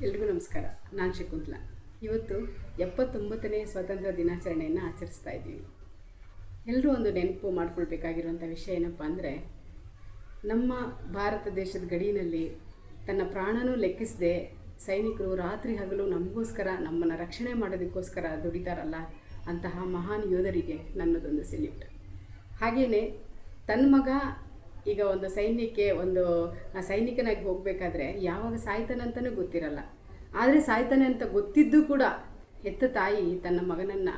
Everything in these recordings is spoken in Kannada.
ಎಲ್ರಿಗೂ ನಮಸ್ಕಾರ. ನಾನು ಶಕುಂತಲಾ. ಇವತ್ತು 79ನೇ ಸ್ವಾತಂತ್ರ್ಯ ದಿನಾಚರಣೆಯನ್ನು ಆಚರಿಸ್ತಾ ಇದ್ದೀವಿ. ಎಲ್ಲರೂ ಒಂದು ನೆನಪು ಮಾಡ್ಕೊಳ್ಬೇಕಾಗಿರುವಂಥ ವಿಷಯ ಏನಪ್ಪ ಅಂದರೆ, ನಮ್ಮ ಭಾರತ ದೇಶದ ಗಡಿಯಲ್ಲಿ ತನ್ನ ಪ್ರಾಣನೂ ಲೆಕ್ಕಿಸದೆ ಸೈನಿಕರು ರಾತ್ರಿ ಹಗಲು ನಮಗೋಸ್ಕರ, ನಮ್ಮನ್ನು ರಕ್ಷಣೆ ಮಾಡೋದಕ್ಕೋಸ್ಕರ ದುಡಿತಾರಲ್ಲ, ಅಂತಹ ಮಹಾನ್ ಯೋಧರಿಗೆ ನನ್ನದೊಂದು ಸೆಲ್ಯೂಟ್. ಹಾಗೆಯೇ ತನ್ನ ಮಗ ಈಗ ಒಂದು ಸೈನಿಕನಾಗಿ ಹೋಗಬೇಕಾದ್ರೆ ಯಾವಾಗ ಸಾಯ್ತಾನಂತನೂ ಗೊತ್ತಿರಲ್ಲ. ಆದರೆ ಸಾಯ್ತಾನೆ ಅಂತ ಗೊತ್ತಿದ್ದು ಕೂಡ ಹೆತ್ತ ತಾಯಿ ತನ್ನ ಮಗನನ್ನು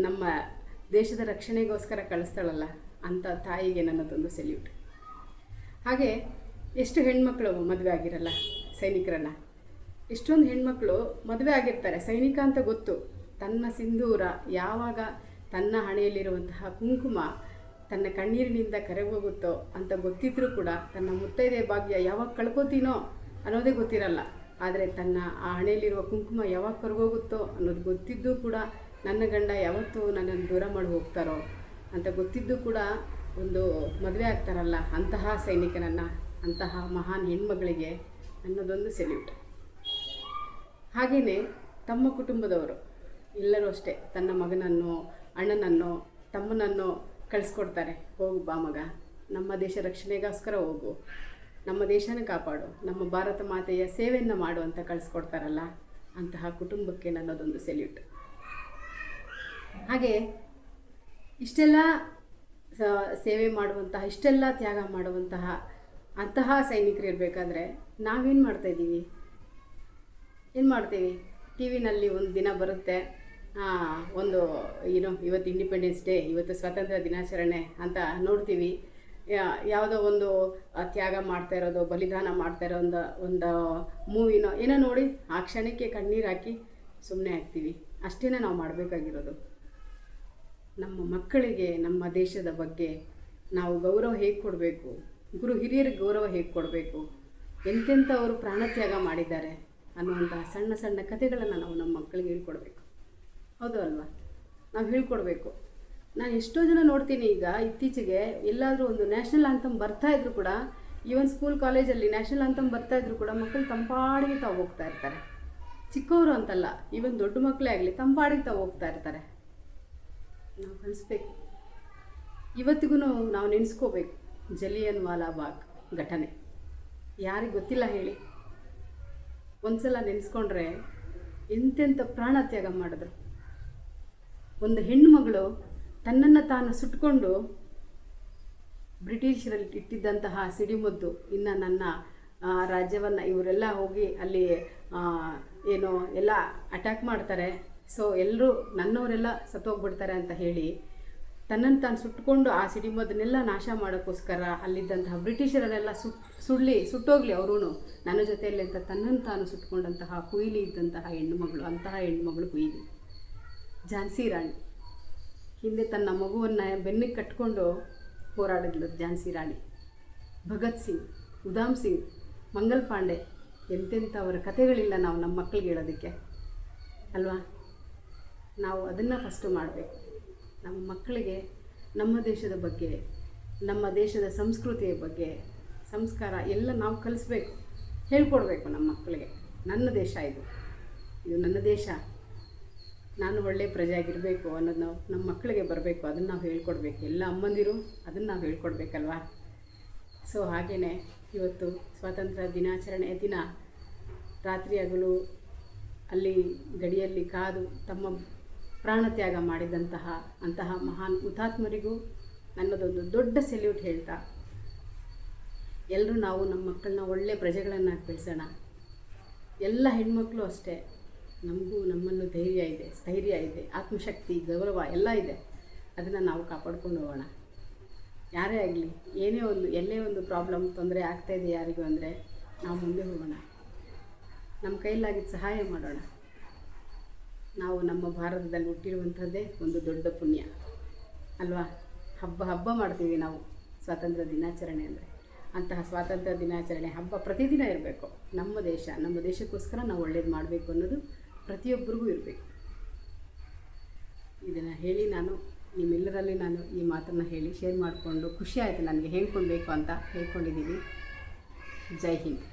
ನಮ್ಮ ದೇಶದ ರಕ್ಷಣೆಗೋಸ್ಕರ ಕಳಿಸ್ತಾಳಲ್ಲ, ಅಂಥ ತಾಯಿಗೆ ನನ್ನದೊಂದು ಸೆಲ್ಯೂಟ್. ಹಾಗೆ ಎಷ್ಟು ಹೆಣ್ಮಕ್ಳು ಮದುವೆ ಆಗಿರಲ್ಲ ಸೈನಿಕರನ್ನು. ಎಷ್ಟೊಂದು ಹೆಣ್ಮಕ್ಳು ಮದುವೆ ಆಗಿರ್ತಾರೆ, ಸೈನಿಕ ಅಂತ ಗೊತ್ತು. ತನ್ನ ಸಿಂಧೂರ ಯಾವಾಗ ತನ್ನ ಹಣೆಯಲ್ಲಿರುವಂತಹ ಕುಂಕುಮ ತನ್ನ ಕಣ್ಣೀರಿನಿಂದ ಕರಗೋಗುತ್ತೋ ಅಂತ ಗೊತ್ತಿದ್ರೂ ಕೂಡ ತನ್ನ ಮುತ್ತೈದೆ ಭಾಗ್ಯ ಯಾವಾಗ ಕಳ್ಕೊತೀನೋ ಅನ್ನೋದೇ ಗೊತ್ತಿರಲ್ಲ. ಆದರೆ ತನ್ನ ಆ ಹಣೆಯಲ್ಲಿರುವ ಕುಂಕುಮ ಯಾವಾಗ ಕರಗೋಗುತ್ತೋ ಅನ್ನೋದು ಗೊತ್ತಿದ್ದೂ ಕೂಡ ನನ್ನ ಗಂಡ ಯಾವತ್ತೂ ನನ್ನನ್ನು ದೂರ ಮಾಡಿ ಹೋಗ್ತಾರೋ ಅಂತ ಗೊತ್ತಿದ್ದೂ ಕೂಡ ಒಂದು ಮದುವೆ ಆಗ್ತಾರಲ್ಲ, ಅಂತಹ ಸೈನಿಕನನ್ನು, ಅಂತಹ ಮಹಾನ್ ಹೆಣ್ಮಗಳಿಗೆ ನನ್ನದೊಂದು ಸೆಲ್ಯೂಟ್. ಹಾಗೆಯೇ ತಮ್ಮ ಕುಟುಂಬದವರು ಎಲ್ಲರೂ ಅಷ್ಟೇ ತನ್ನ ಮಗನನ್ನು, ಅಣ್ಣನನ್ನು, ತಮ್ಮನನ್ನು ಕಳಿಸ್ಕೊಡ್ತಾರೆ. ಹೋಗು ಬಾ ಮಗ, ನಮ್ಮ ದೇಶ ರಕ್ಷಣೆಗೋಸ್ಕರ ಹೋಗು, ನಮ್ಮ ದೇಶನ ಕಾಪಾಡು, ನಮ್ಮ ಭಾರತ ಮಾತೆಯ ಸೇವೆಯನ್ನು ಮಾಡು ಅಂತ ಕಳಿಸ್ಕೊಡ್ತಾರಲ್ಲ, ಅಂತಹ ಕುಟುಂಬಕ್ಕೆ ನನ್ನದೊಂದು ಸೆಲ್ಯೂಟ್. ಹಾಗೆ ಇಷ್ಟೆಲ್ಲ ಸೇವೆ ಮಾಡುವಂತಹ, ಇಷ್ಟೆಲ್ಲ ತ್ಯಾಗ ಮಾಡುವಂತಹ ಅಂತಹ ಸೈನಿಕರು ಇರಬೇಕಾದ್ರೆ ನಾವೇನು ಮಾಡ್ತಾಯಿದ್ದೀವಿ? ಏನು ಮಾಡ್ತೀವಿ? ಟಿ ವಿನಲ್ಲಿ ಒಂದು ದಿನ ಬರುತ್ತೆ, ಇವತ್ತು ಇಂಡಿಪೆಂಡೆನ್ಸ್ ಡೇ, ಇವತ್ತು ಸ್ವಾತಂತ್ರ್ಯ ದಿನಾಚರಣೆ ಅಂತ ನೋಡ್ತೀವಿ. ಯಾವುದೋ ಒಂದು ತ್ಯಾಗ ಮಾಡ್ತಾ ಇರೋದು, ಬಲಿದಾನ ಮಾಡ್ತಾ ಇರೋ ಒಂದು ಮೂವಿನೋ ಏನೋ ನೋಡಿ ಆ ಕ್ಷಣಕ್ಕೆ ಕಣ್ಣೀರು ಹಾಕಿ ಸುಮ್ಮನೆ ಆಗ್ತೀವಿ. ಅಷ್ಟೇ ನಾವು ಮಾಡಬೇಕಾಗಿರೋದು. ನಮ್ಮ ಮಕ್ಕಳಿಗೆ ನಮ್ಮ ದೇಶದ ಬಗ್ಗೆ ನಾವು ಗೌರವ ಹೇಗೆ ಕೊಡಬೇಕು, ಗುರು ಹಿರಿಯರಿಗೆ ಗೌರವ ಹೇಗೆ ಕೊಡಬೇಕು, ಎಂತೆಂಥವರು ಪ್ರಾಣತ್ಯಾಗ ಮಾಡಿದ್ದಾರೆ ಅನ್ನುವಂತಹ ಸಣ್ಣ ಸಣ್ಣ ಕಥೆಗಳನ್ನು ನಾವು ನಮ್ಮ ಮಕ್ಕಳಿಗೆ ಹೇಳ್ಕೊಡ್ಬೇಕು. ಹೌದು ಅಲ್ವಾ? ನಾವು ಹೇಳ್ಕೊಡ್ಬೇಕು. ನಾನು ಎಷ್ಟೋ ಜನ ನೋಡ್ತೀನಿ, ಈಗ ಇತ್ತೀಚೆಗೆ ಎಲ್ಲಾದರೂ ಒಂದು ನ್ಯಾಷನಲ್ ಆ್ಯಂಥಮ್ ಬರ್ತಾಯಿದ್ರು ಕೂಡ, ಈವನ್ ಸ್ಕೂಲ್ ಕಾಲೇಜಲ್ಲಿ ನ್ಯಾಷನಲ್ ಆ್ಯಂಥಮ್ ಬರ್ತಾಯಿದ್ರು ಕೂಡ ಮಕ್ಕಳು ತಂಪಾಡಿಗೆ ತಾವು ಹೋಗ್ತಾ ಇರ್ತಾರೆ. ಚಿಕ್ಕವರು ಅಂತಲ್ಲ, ಈವನ್ ದೊಡ್ಡ ಮಕ್ಕಳೇ ಆಗಲಿ ತಂಪಾಡಿಗೆ ತಾವು ಹೋಗ್ತಾ ಇರ್ತಾರೆ. ನಾವು ಕಲಿಸ್ಬೇಕು. ಇವತ್ತಿಗೂ ನಾವು ನೆನೆಸ್ಕೋಬೇಕು ಜಲಿಯನ್ ವಾಲಾಬಾಗ್ ಘಟನೆ. ಯಾರಿಗೆ ಗೊತ್ತಿಲ್ಲ ಹೇಳಿ? ಒಂದು ಸಲ ನೆನೆಸ್ಕೊಂಡ್ರೆ ಎಂತೆಂಥ ಪ್ರಾಣತ್ಯಾಗ ಮಾಡಿದ್ರು. ಒಂದು ಹೆಣ್ಣುಮಗಳು ತನ್ನನ್ನು ತಾನು ಸುಟ್ಕೊಂಡು ಬ್ರಿಟಿಷರಲ್ಲಿ ಇಟ್ಟಿದ್ದಂತಹ ಸಿಡಿಮದ್ದು, ಇನ್ನು ನನ್ನ ರಾಜ್ಯವನ್ನು ಇವರೆಲ್ಲ ಹೋಗಿ ಅಲ್ಲಿ ಎಲ್ಲ ಅಟ್ಯಾಕ್ ಮಾಡ್ತಾರೆ, ಸೊ ಎಲ್ಲರೂ ನನ್ನವರೆಲ್ಲ ಸತ್ತೋಗ್ಬಿಡ್ತಾರೆ ಅಂತ ಹೇಳಿ ತನ್ನನ್ನು ತಾನು ಸುಟ್ಕೊಂಡು ಆ ಸಿಡಿಮದ್ದನ್ನೆಲ್ಲ ನಾಶ ಮಾಡೋಕ್ಕೋಸ್ಕರ ಅಲ್ಲಿದ್ದಂತಹ ಬ್ರಿಟಿಷರನ್ನೆಲ್ಲ ಸುಟ್ಟೋಗ್ಲಿ ಅವರೂ ನನ್ನ ಜೊತೆಯಲ್ಲಿ ಅಂತ ತನ್ನನ್ನು ತಾನು ಸುಟ್ಕೊಂಡಂತಹ ಕುಯ್ಲಿ ಇದ್ದಂತಹ ಹೆಣ್ಣುಮಗಳು, ಅಂತಹ ಹೆಣ್ಣುಮಗಳು ಕುಯ್ಲಿ. ಝಾನ್ಸಿ ರಾಣಿ ಹಿಂದೆ ತನ್ನ ಮಗುವನ್ನು ಬೆನ್ನಿಗೆ ಕಟ್ಕೊಂಡು ಹೋರಾಡಿದ್ಲು ಝಾನ್ಸಿ ರಾಣಿ. ಭಗತ್ ಸಿಂಗ್, ಉಧಾಮ್ ಸಿಂಗ್, ಮಂಗಲ್ ಪಾಂಡೆ, ಎಂತೆಂಥವರ ಕಥೆಗಳಿಲ್ಲ ನಾವು ನಮ್ಮ ಮಕ್ಕಳಿಗೆ ಹೇಳೋದಕ್ಕೆ ಅಲ್ವಾ? ನಾವು ಅದನ್ನು ಫಸ್ಟು ಮಾಡಬೇಕು. ನಮ್ಮ ಮಕ್ಕಳಿಗೆ ನಮ್ಮ ದೇಶದ ಬಗ್ಗೆ, ನಮ್ಮ ದೇಶದ ಸಂಸ್ಕೃತಿಯ ಬಗ್ಗೆ, ಸಂಸ್ಕಾರ ಎಲ್ಲ ನಾವು ಕಲಿಸ್ಬೇಕು, ಹೇಳ್ಕೊಡ್ಬೇಕು ನಮ್ಮ ಮಕ್ಕಳಿಗೆ. ನನ್ನ ದೇಶ ಇದು ನನ್ನ ದೇಶ, ನಾನು ಒಳ್ಳೆಯ ಪ್ರಜೆಯಾಗಿರಬೇಕು ಅನ್ನೋದು ನಮ್ಮ ಮಕ್ಕಳಿಗೆ ಬರಬೇಕು. ಅದನ್ನು ನಾವು ಹೇಳ್ಕೊಡ್ಬೇಕು. ಎಲ್ಲ ಅಮ್ಮಂದಿರು ಅದನ್ನು ನಾವು ಹೇಳ್ಕೊಡ್ಬೇಕಲ್ವಾ? ಸೊ ಹಾಗೆಯೇ ಇವತ್ತು ಸ್ವಾತಂತ್ರ್ಯ ದಿನಾಚರಣೆಯ ದಿನ ರಾತ್ರಿ ಹಗಲು ಅಲ್ಲಿ ಗಡಿಯಲ್ಲಿ ಕಾದು ತಮ್ಮ ಪ್ರಾಣತ್ಯಾಗ ಅಂತಹ ಮಹಾನ್ ಹುತಾತ್ಮರಿಗೂ ನನ್ನದೊಂದು ದೊಡ್ಡ ಸೆಲ್ಯೂಟ್ ಹೇಳ್ತಾ, ಎಲ್ಲರೂ ನಾವು ನಮ್ಮ ಮಕ್ಕಳನ್ನ ಒಳ್ಳೆಯ ಪ್ರಜೆಗಳನ್ನು ಬೆಳೆಸೋಣ. ಎಲ್ಲ ಹೆಣ್ಮಕ್ಳು ಅಷ್ಟೇ, ನಮ್ಮಲ್ಲೂ ಸ್ಥೈರ್ಯ ಇದೆ, ಆತ್ಮಶಕ್ತಿ, ಗೌರವ ಎಲ್ಲ ಇದೆ. ಅದನ್ನು ನಾವು ಕಾಪಾಡ್ಕೊಂಡು ಹೋಗೋಣ. ಯಾರೇ ಆಗಲಿ, ಎಲ್ಲೇ ಒಂದು ಪ್ರಾಬ್ಲಮ್, ತೊಂದರೆ ಆಗ್ತಾಯಿದೆ ಯಾರಿಗೂ ಅಂದರೆ ನಾವು ಮುಂದೆ ಹೋಗೋಣ, ನಮ್ಮ ಕೈಲಾಗಿದ್ದು ಸಹಾಯ ಮಾಡೋಣ. ನಾವು ನಮ್ಮ ಭಾರತದಲ್ಲಿ ಹುಟ್ಟಿರುವಂಥದ್ದೇ ಒಂದು ದೊಡ್ಡ ಪುಣ್ಯ ಅಲ್ವಾ? ಹಬ್ಬ ಮಾಡ್ತೀವಿ ನಾವು ಸ್ವಾತಂತ್ರ್ಯ ದಿನಾಚರಣೆ ಅಂದರೆ. ಅಂತಹ ಸ್ವಾತಂತ್ರ್ಯ ದಿನಾಚರಣೆ ಹಬ್ಬ ಪ್ರತಿದಿನ ಇರಬೇಕು. ನಮ್ಮ ದೇಶಕ್ಕೋಸ್ಕರ ನಾವು ಒಳ್ಳೇದು ಮಾಡಬೇಕು ಅನ್ನೋದು ಪ್ರತಿಯೊಬ್ಬರಿಗೂ ಇರಬೇಕು. ಇದನ್ನು ಹೇಳಿ ನಿಮ್ಮೆಲ್ಲರಲ್ಲಿ ನಾನು ಈ ಮಾತನ್ನು ಹೇಳಿ ಶೇರ್ ಮಾಡಿಕೊಂಡು ಖುಷಿ ಆಯಿತು. ನನಗೆ ಹೇಳ್ಕೊಳ್ಬೇಕು ಅಂತ ಹೇಳ್ಕೊಂಡಿದ್ದೀನಿ. ಜೈ ಹಿಂದ್.